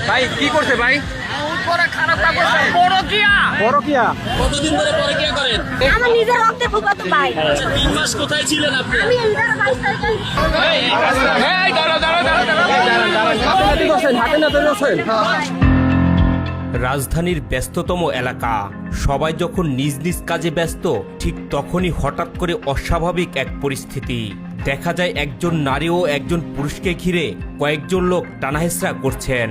ভাই কি করছে ভাই? পরকিয়া। কতদিন ধরে পরকিয়া করেন? আমার নিজের রক্তে ফুফাতো ভাই। আচ্ছা 3 মাস কোথায় ছিলেন আপনি? আমি এটার 22 তারিখে হাতে না ধরেছেন। রাজধানীর ব্যস্ততম এলাকা, সবাই যখন নিজ নিজ কাজে ব্যস্ত, ঠিক তখনই হঠাৎ করে অস্বাভাবিক এক পরিস্থিতি দেখা যায়। একজন নারী ও একজন পুরুষকে ঘিরে কয়েকজন লোক টানাহেচড়া করছেন।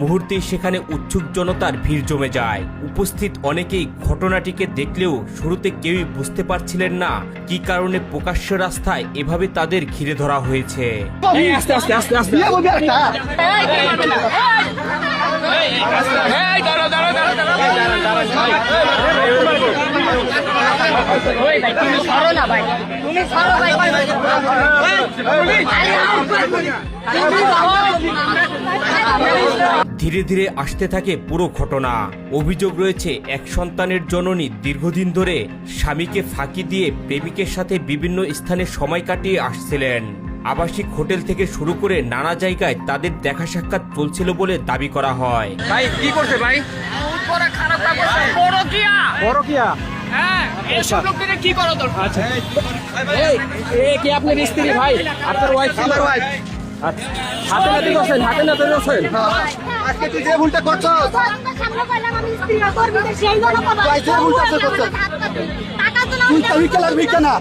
মুহূর্তেই সেখানে উৎসুক জনতার ভিড় জমে যায়। উপস্থিত অনেকেই ঘটনাটিকে দেখলেও শুরুতে কেউই বুঝতে পারছিলেন না কি কারণে প্রকাশ্য রাস্তায় এভাবে তাদের ঘিরে ধরা হয়েছে। ধীরে ধীরে আসতে থাকে পুরো ঘটনা। অভিযোগ রয়েছে এক সন্তানের জননী দীর্ঘদিন ধরে স্বামীকে ফাঁকি দিয়ে প্রেমিকের সাথে বিভিন্ন স্থানে সময় কাটিয়ে আসছিলেন। আবাসিক হোটেল থেকে শুরু করে নানা জায়গায় তাদের দেখা সাক্ষাৎ চলছিল বলে দাবি করা হয়। ভাই কি করছে ভাই? পরকিয়া। কি করো তোর? আচ্ছা এই কি আপনার স্ত্রী ভাই? আপনার ওয়াইফ? আমার ওয়াইফ। আচ্ছা হাতে না ধরেছেন। আজকে তুই যে ভুলটা করছো সামনে পাইলাম আমি স্ত্রী করবি তো সেই জন্য কথা তুই যে ভুলটা করছো টাকা তো না তুই তো উইকেল আর উইকেল না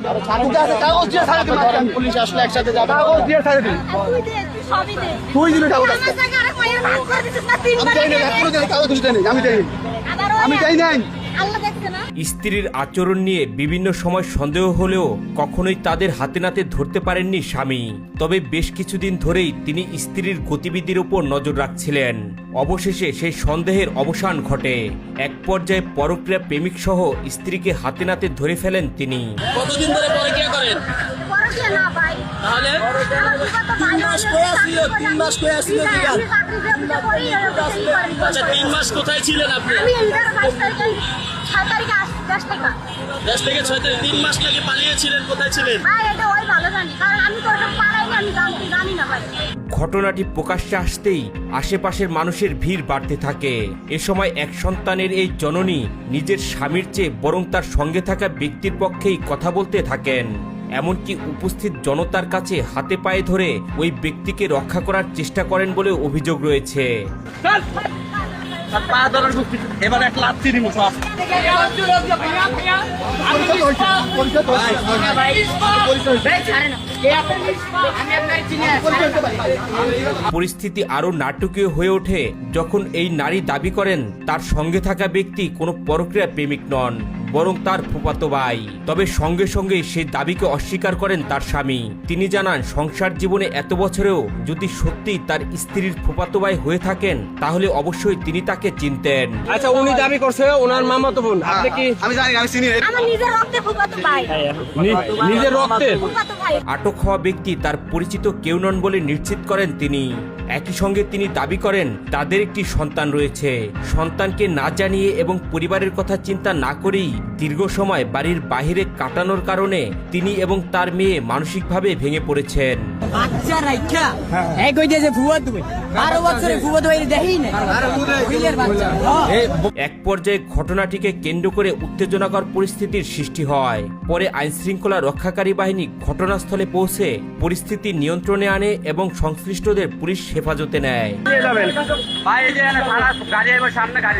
তুই আছে কাগজ দিয়ে ছাড়া দিবি পুলিশ আসলে একসাথে যাবে কাগজ দিয়ে ছাড়া দিবি তুই দে তুই সবই দে তুই দিবি কাগজ আমার জায়গা আরে কয়ের ভাগ করে দিছিস না তিন আমি চাই না এখনো দেই কাগজ দিতে নেই আমি চাই নাই আল্লাহ দেখছে না। স্ত্রীর আচরণ নিয়ে বিভিন্ন সময় সন্দেহ হলেও কখনোই তাদের হাতে নাতে ধরতে পারেননি স্বামী। তবে বেশ কিছুদিন ধরেই তিনি স্ত্রীর গতিবিধির উপর নজর রাখছিলেন। অবশেষে সেই সন্দেহের অবসান ঘটে। এক পর্যায়ে পরক্রিয়া প্রেমিক সহ স্ত্রীকে হাতে নাতে ধরে ফেলেন তিনি। কতদিন ধরে পরকিয়া করেন? পরকিয়া না ভাই। তাহলে আমার ফুফাতো ভাই 3 মাস কই আসছিল? 3 মাস কই আসছিল আমি দিগা? চাকরি দিয়ে করি আচ্ছা 3 মাস কোথায় ছিলেন আপনি? আমি এটার 22 তারিখে 6 তারিখে দেশ থেকে দেশ থেকে 6 তারিখ 3 মাস লাগে পালিয়েছিলেন, কোথায় ছিলেন? ভাই এটা ওই ভালো জানি কারণ আমি তো ওটা পারাইনি আমি জানি না ভাই। ঘটনাটি প্রকাশ্যে আসতেই আশেপাশের মানুষের ভিড় বাড়তে থাকে। এ সময় এক সন্তানের এই জননী নিজের স্বামীর চেয়ে বরং তার সঙ্গে থাকা ব্যক্তির পক্ষেই কথা বলতে থাকেন। এমনকি উপস্থিত জনতার কাছে হাতে পায়ে ধরে ওই ব্যক্তিকে রক্ষা করার চেষ্টা করেন বলে অভিযোগ রয়েছে। পা ধরার এবার এক লাথি দিব সব। পরিস্থিতি আরো নাটকীয় হয়ে ওঠে যখন এই নারী দাবি করেন তার সঙ্গে থাকা ব্যক্তি কোনো পরক্রিয়া প্রেমিক নন, বরং তার ফুফাতো ভাই। তবে সঙ্গে সঙ্গে সেই দাবিকে অস্বীকার করেন তার স্বামী। তিনি জানান সংসার জীবনে এত বছরেও যদি সত্যি তার স্ত্রীর ফুফাতো ভাই হয়ে থাকেন তাহলে অবশ্যই তিনি তাকে চিনতেন। আচ্ছা উনি দাবি করছে ওনার মামাতো বোন। আপনি কি? আমি জানি আমি চিনি আমার নিজের রক্তে ফুফাতো ভাই। নিজের রক্তের? ফুফাতো ভাই। আটক হওয়া ব্যক্তি তার পরিচিত কেউ নন বলে নিশ্চিত করেন তিনি। একই সঙ্গে তিনি দাবি করেন তাদের একটি সন্তান রয়েছে। সন্তানকে না জানিয়ে এবং পরিবারের কথা চিন্তা না করেই দীর্ঘ সময় বাড়ির বাহিরে কাটানোর কারণে তিনি এবং তার মেয়ে মানসিকভাবে ভেঙে পড়েছেন। বাচ্চা রাইখা এক কই দিয়ে যে ফুয়া তুমি 12 বছরে ফুয়া তো দেখেই না হুইলের বাচ্চা। এক পর্যায়ে ঘটনাটিকে কেন্দ্র করে উত্তেজনাকর পরিস্থিতির সৃষ্টি হয়। পরে আইনশৃঙ্খলা রক্ষাকারী বাহিনী ঘটনাস্থলে পৌঁছে পরিস্থিতি নিয়ন্ত্রণে আনে এবং সংশ্লিষ্টদের পুলিশ হেফাজতে নেয়। ভাই এই যে গাড়ি সামনে গাড়ি